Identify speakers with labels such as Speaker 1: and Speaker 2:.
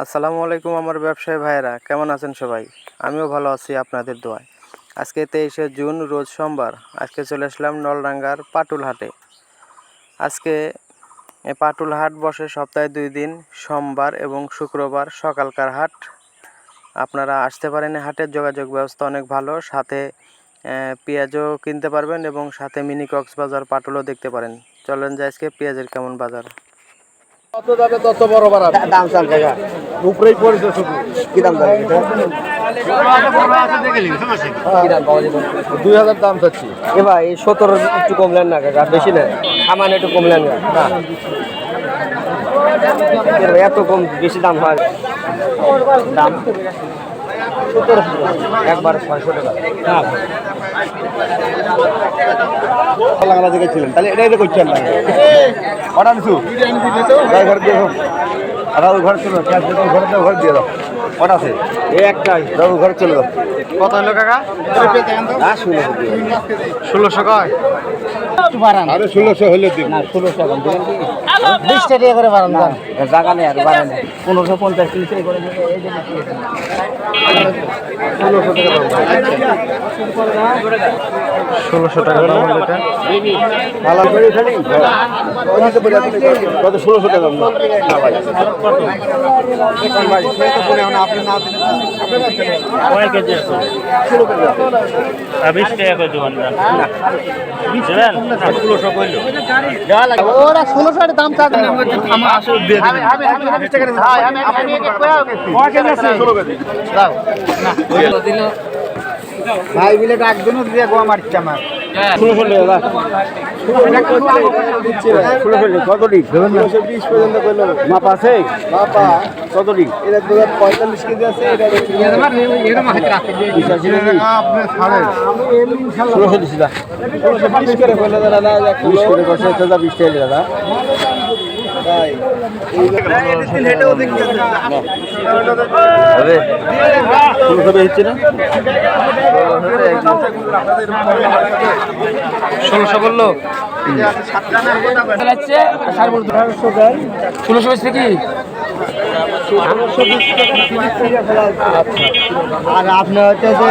Speaker 1: আসসালামু আলাইকুম আমার ব্যবসায়ী ভাইয়েরা, কেমন আছেন সবাই? আমিও ভালো আছি আপনাদের দোয়ায়। আজকে 23শে জুন, রোজ সোমবার। আজকে চলে আসলাম নলডাঙ্গার পাটুল হাটে। আজকে পাটুল হাট বসে সপ্তাহে 2 দিন, সোমবার এবং শুক্রবার সকালকার হাট। আপনারা আসতে পারেন। হাটের যোগাযোগ ব্যবস্থা অনেক ভালো, সাথে পেঁয়াজও কিনতে পারবেন এবং সাথে মিনি কক্সবাজার পাটুলও দেখতে পারেন। চলেন যে আজকে পেঁয়াজের কেমন বাজার।
Speaker 2: কত যাবে তত বড় বাড়া দাম চাল টাকা উপরেই পড়েছে শুধু কি দাম যাবে এটা 2000 দাম চাচ্ছি
Speaker 3: এ ভাই 17 একটু কমলেন না কাকা, বেশি না সামান্য একটু কমলেন না এত কম বেশি দাম হয় দাম 17 একবার 600 টাকা
Speaker 2: লাগালা দেখেছিলেন তাহলে এটা করছেন না অর্ডার কিছু ঘর দিয়ে আর ঘর চলো ক্যাশ দিয়ে ঘরে ঘর দিয়ে দাও কটা আছে এই একটাই দাও ঘরে চলে দাও
Speaker 1: কত হলো কাকা? 1600 কয়?
Speaker 2: আরে 1600 হলে দিব
Speaker 3: না 1600 টাকা দিবেন কি 20 টাকা করে বাড়ান না জায়গা নেই আর বাড়ান 1550 কিলো করে দেবে এই যে
Speaker 1: 1600 টাকা দাম হলো এটা।
Speaker 2: ভালো করে খালি কত 1600 টাকা দাম না ভাই ভাই সে তো বলে আপনি না দিলে
Speaker 4: কয় কেজি আছে? 20 টাকা করে দেবেন না দিবেন 1600 কইলো
Speaker 3: ওরা 1600 এর দাম চাচ্ছে না
Speaker 2: আমার আসলে দিয়ে দিবেন আমি 20 টাকা দিই ভাই আমি কয় কেজি আছে 16 কেজি দাও
Speaker 3: দিল
Speaker 2: ভাই বিলে ডাক দিন দিয়ে গোয়া মারছে আমার 1600 টাকা কত দিক 220 পর্যন্ত কইলো মাপ আছে মাপা কত দিক এটা 45 কেজি আছে এটা এটা মাথা রাখতে আপনি ছাড়েন আমি এমনি ইনশাআল্লাহ 1600 দিছি দা 1620 করে কইলো দাদা 20 করে কইছে তো 20 টাকা দাদা তাই এই দিন হেটেও দেখতে হবে 1600 হচ্ছে না
Speaker 1: 1600 বললো?
Speaker 3: 1600 বেচবে কি
Speaker 2: আর আপনার হচ্ছে যে